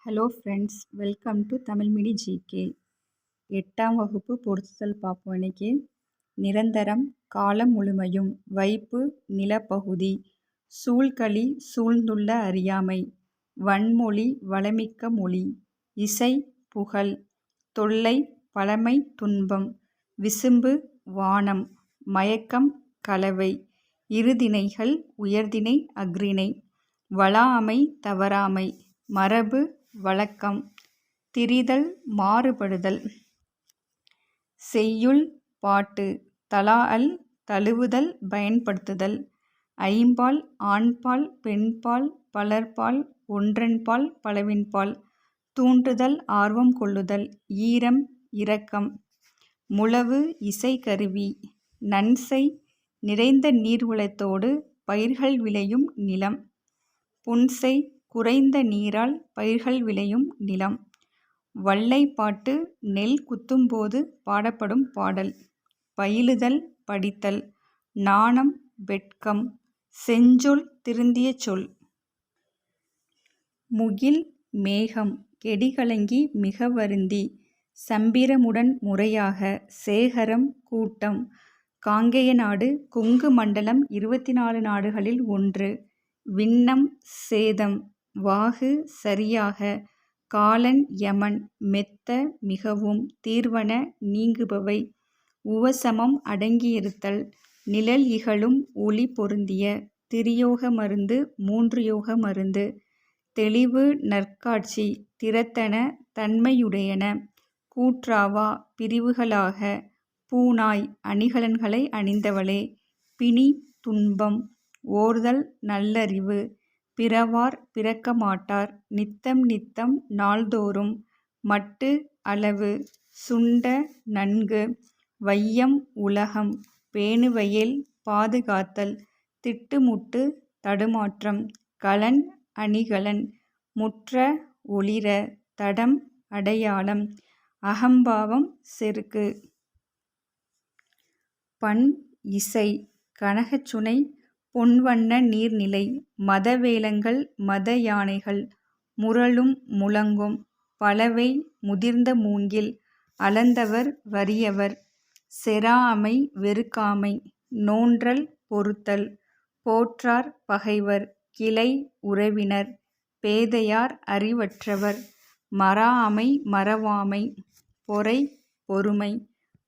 Hello friends, welcome to Tamil மீடி GK. 8ஆம் வகுப்பு பொருத்துதல் பார்ப்போம் இன்னைக்கு. நிரந்தரம், காலம் முழுமையும், வைப்பு, நிலப்பகுதி, சூழ்களி, சூழ்ந்துள்ள அறியாமை, வன்மொழி, வளமிக்க மொழி, இசை, புகழ், தொல்லை, பழமை, துன்பம், விசும்பு, வானம், மயக்கம், கலவை, இருதிணைகள், உயர்திணை, அஃறிணை, வழாமை, தவறாமை, மரபு, வழக்கம், திரிதல், மாறுபடுதல், செய்யுள், பாட்டு, தழாஅல், தழுவுதல், பயன்படுத்துதல், ஐம்பால், ஆண்பால், பெண்பால், பலர்பால், ஒன்றன்பால், பலவின்பால், தூண்டுதல், ஆர்வம் கொள்ளுதல், ஈரம், இரக்கம், முழவு, இசைக்கருவி, நன்செய், நிறைந்த நீர்வளத்தோடு பயிர்கள் விளையும் நிலம், புன்செய், குறைந்த நீரால் பயிர்கள் விளையும் நிலம், வல்லைப்பாட்டு, நெல் குத்தும்போது பாடப்படும் பாடல், பயிலுதல், படித்தல், நாணம், வெட்கம், செஞ்சொல், திருந்திய சொல், முகில், மேகம், கெடிகலங்கி மிக வருந்தி, சம்பிரமுடன் முறையாக, சேகரம், கூட்டம், காங்கேய நாடு, கொங்கு மண்டலம் 24 நாடுகளில் ஒன்று, விண்ணம், சேதம், வாகு, சரியாக, காலன், யமன், மெத்த, மிகவும், தீர்வன, நீங்குபவை, உவசமம், அடங்கியிருத்தல், நிழல் இகழும், ஒளி பொருந்திய, திரியோக மருந்து, 3 யோக மருந்து, தெளிவு, நற்காட்சி, திறத்தன, தன்மையுடையன, கூற்றாவா, பிரிவுகளாக, பூணாய், அணிகலன்களை அணிந்தவளே, பிணி, துன்பம், ஓர்தல், நல்லறிவு, பிறவார், பிறக்க மாட்டார், நித்தம் நித்தம், நாள்தோறும், மட்டு, அளவு, சுண்ட, நன்கு, வையம், உலகம், பேணுவயேல், பாதுகாத்தல், திட்டுமுட்டு, தடுமாற்றம், கலன், அணிகலன், முற்ற, ஒளிர, தடம், அடையாளம், அகம்பாவம், செருக்கு, பண், இசை, கனகச்சுனை, பொன்வண்ண நீர்நிலை, மதவேழங்கள், மத யானைகள், முரலும், முழங்கும், பலவை, முதிர்ந்த மூங்கில், அளந்தவர், வறியவர், செறாஅமை, வெறுக்காமை, நோன்றல், பொறுத்தல், போற்றார், பகைவர், கிளை, உறவினர், பேதையார், அறிவற்றவர், மறாஅமை, மறவாமை, பொறை, பொறுமை,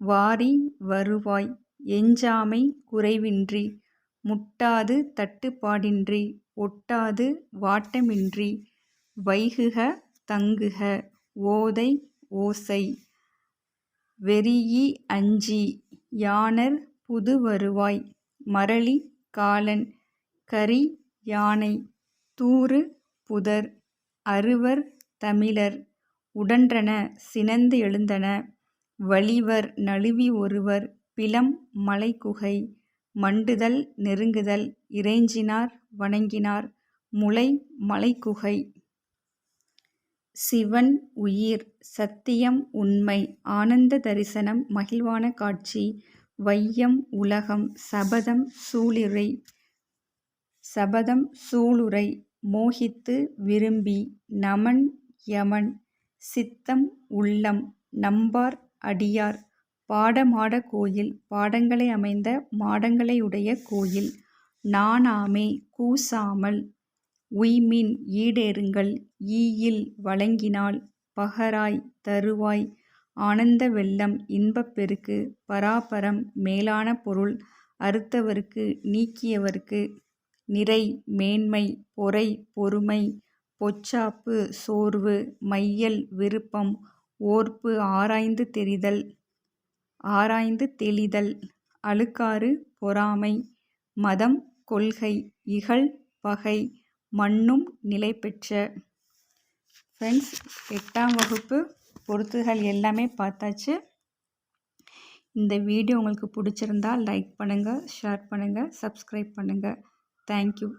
வாரி, வருவாய், எஞ்சாமை, குறைவின்றி, முட்டாது, தட்டுப்பாடின்றி, ஒட்டாது, வாட்டமின்றி, வைகுக, தங்குக, ஓதை, ஓசை, வெரீஇ, அஞ்சி, யாணர், புது வருவாய், மறலி, காலன், கரி, யானை, தூறு, புதர், அருவர், தமிழர், உடன்றன, சினந்து எழுந்தன, வலிவர், நழுவி ஒருவர், பிலம், மலைகுகை, மண்டுதல், நெருங்குதல், இறைஞ்சினார், வணங்கினார், முலை, மலைகுகை, சிவன், உயிர், சத்தியம், உண்மை, ஆனந்த தரிசனம், மகிழ்வான காட்சி, வையம், உலகம், சபதம், சூளுரை, மோகித்து, விரும்பி, நமன், யமன், சித்தம், உள்ளம், நம்பார், அடியார், பாடமாட கோயில், பாடங்களை அமைந்த மாடங்களையுடைய கோயில், நாணாமே, கூசாமல், உய்மின், ஈடேறுங்கள், ஈயில், வழங்கினால், பகராய், தருவாய், ஆனந்த வெள்ளம், இன்பப் பெருக்கு, பராபரம், மேலான பொருள், அறுத்தவர்க்கு, நீக்கியவர்க்கு, நிறை, மேன்மை, பொறை, பொறுமை, பொச்சாப்பு, சோர்வு, மையல், விருப்பம், ஓர்ப்பு, ஆராய்ந்து தெளிதல், அழுக்காறு, பொறாமை, மதம், கொள்கை, இகல், பகை, மன்னும், நிலை பெற்ற. ஃப்ரெண்ட்ஸ், 8ஆம் வகுப்பு பொருத்துகள் எல்லாமே பார்த்தாச்சு. இந்த வீடியோ உங்களுக்கு பிடிச்சிருந்தா லைக் பண்ணுங்கள், ஷேர் பண்ணுங்கள், சப்ஸ்கிரைப் பண்ணுங்கள். தேங்க்யூ.